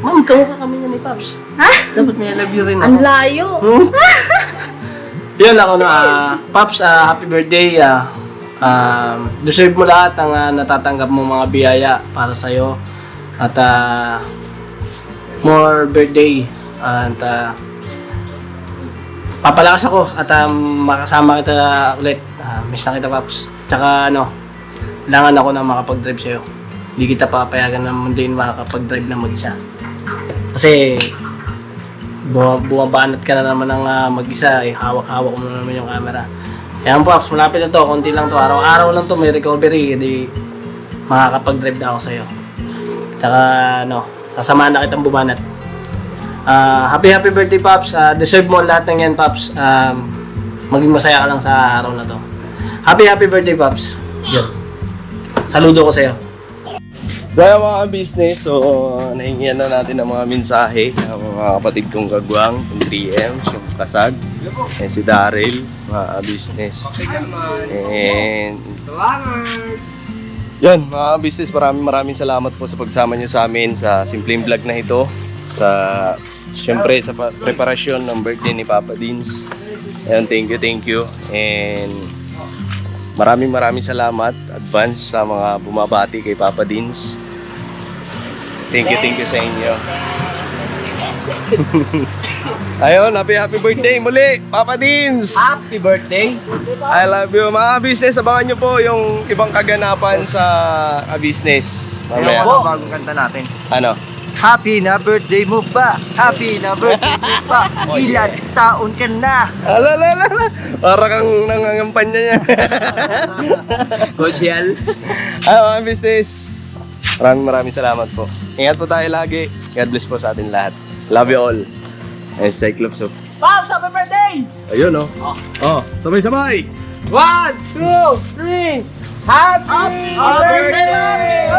Ma'am, kamukha kami yan ni Paps. Ha? Dapat may I love you rin ako. Ang layo. Yun ako Paps, happy birthday. Deserve mo lahat ang natatanggap mo mga biyaya para sa'yo. At more birthday. At papalakas ako at makasama kita ulit. Miss na kita, Paps. Tsaka kailangan ako na makapag-drive sa'yo. Hindi kita papayagan na mundo yun makakapag-drive na mag-isa. Kasi bumabanat ka na naman ng mag-isa, hawak-hawak mo na naman yung camera. Kaya Paps, malapit na to, konti lang to, araw-araw lang to, may recovery, edi makakapag-drive na ako sa'yo. Tsaka sasamahan na kitang bumanat. Happy birthday, Paps. Deserve mo lahat ng yan, Paps. Maging masaya ka lang sa araw na to. Happy birthday, Paps. Yun. Saludo ko sa'yo. So mga business, nahingihan na natin ng mga mensahe ng mga kapatid kong kagwang, yung 3M, yung Kasag, and si Daryl, mga business. And yun, mga business, maraming salamat po sa pagsama nyo sa amin sa simpleng vlog na ito. Siyempre sa preparasyon ng birthday ni Papa Dins. Ayun, thank you. And maraming salamat advance sa mga bumabati kay Papa Dins. Thank you sa inyo. Ayun, happy birthday muli, Papa Dins! Happy birthday! I love you. Mga business, abangan nyo po yung ibang kaganapan sa business. Mamaya. Bagong kanta natin. Ano? Happy na birthday mo pa! Happy na birthday mo pa! Ilan taon ka na? Ala. Para kang nangangampanya niya. Social. Mga business. Maraming salamat po. Ingat po tayo lagi. God bless po sa atin lahat. Love you all. And Cyclops of... Pops, happy birthday! Ayun sabay-sabay. 1, 2, 3. Happy birthday!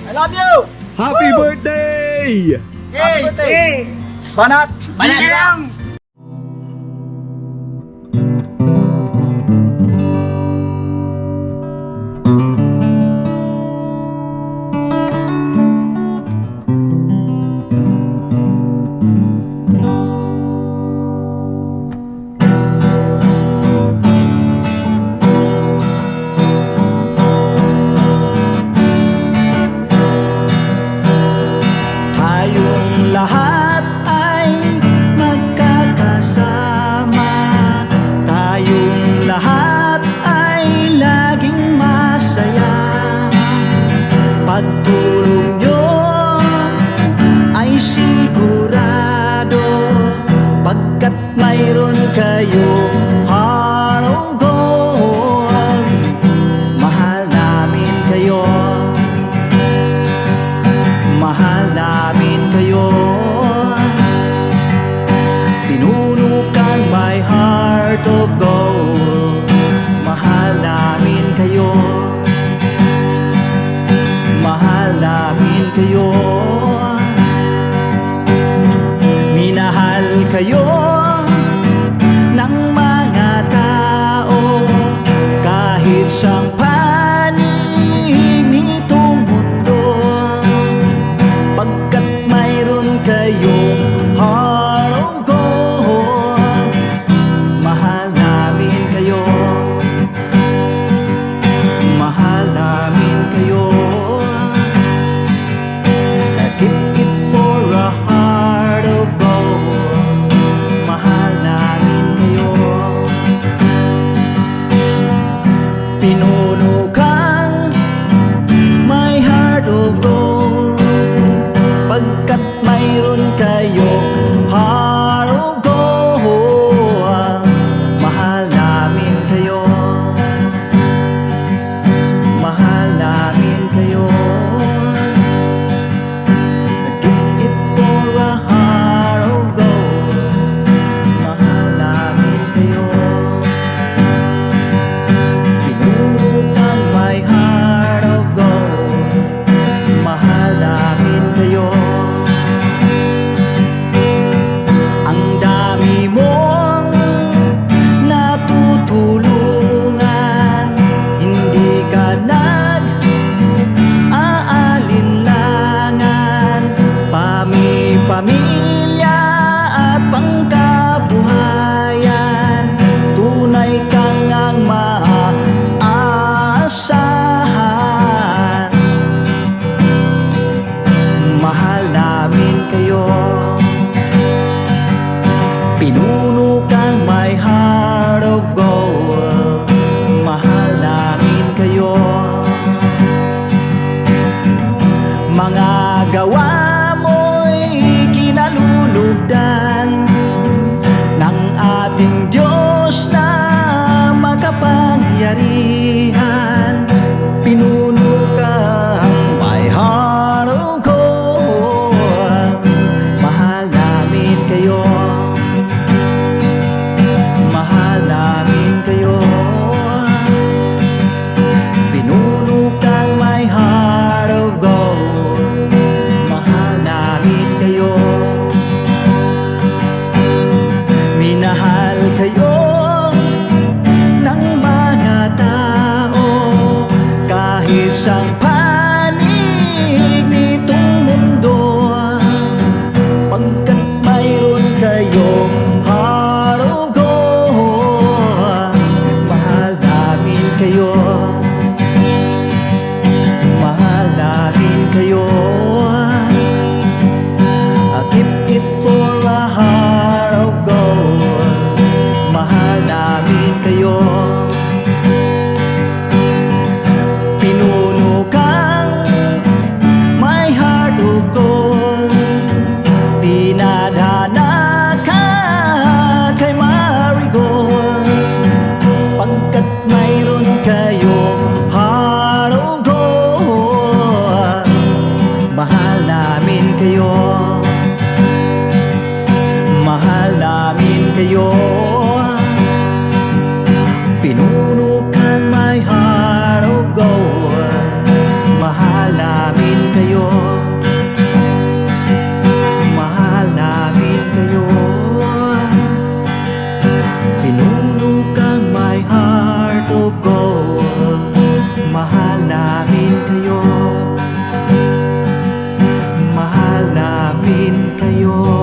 I love you! Happy birthday! Happy birthday! Banat! Banat! Tayong lahat ay magkakasama. Tayong lahat ay laging masaya. Pagtulong nyo ay sigurado, pagkat mayroon kayong heart of gold. Mahal namin kayo. Mahal namin kayo. Pinuno kang my heart of gold. Mahal namin kayo. Mahal namin kayo. Minahal kayo ng mga tao kahit sang panig nitong mundo, pagkat mayroon kayong heart of gold. Mahal namin kayo. Mahal namin kayo. Keep it for a heart of gold. Mahal namin kayo. Pinuno kang my heart of gold, pagkat mayroon kayong heart of gold. Mahal namin kayo. Mahal namin kayo. Give it for a heart of gold. Mahal namin kayo. Pinuno kang my heart of gold. Mahal namin kayo. Ang dami mong natutulungan, hindi ka nag-aalinlangan. Pamilya at pangkabuhayan, tunay kang ang maaasahan. Mahal namin kayo. Pinuno kang my heart of gold. Mahal namin kayo. Mga gawa mo'y kinalulugdan ng ating Diyos na makapangyarihan. Pinuno kang my heart of gold. Mahal namin kayo. Mahal namin kayo. Pinuno kang my heart of gold. Mahal namin kayo. Minahal kayo ng mga tao kahit sang panig nitong mundo, pagkat mayroon kayong heart of gold. Mahal namin kayo. Mahal namin kayo. Keep it for a heart of gold. Mahal namin kayo. Pinuno kang my heart of gold. kayong heart of gold. Mahal namin kayo. Mahal namin kayo. Pinuno kang my heart of gold. Mahal namin kayo. Mahal namin kayo. Pinuno kang my heart of gold. Mahal namin kayo. Mahal namin kayo.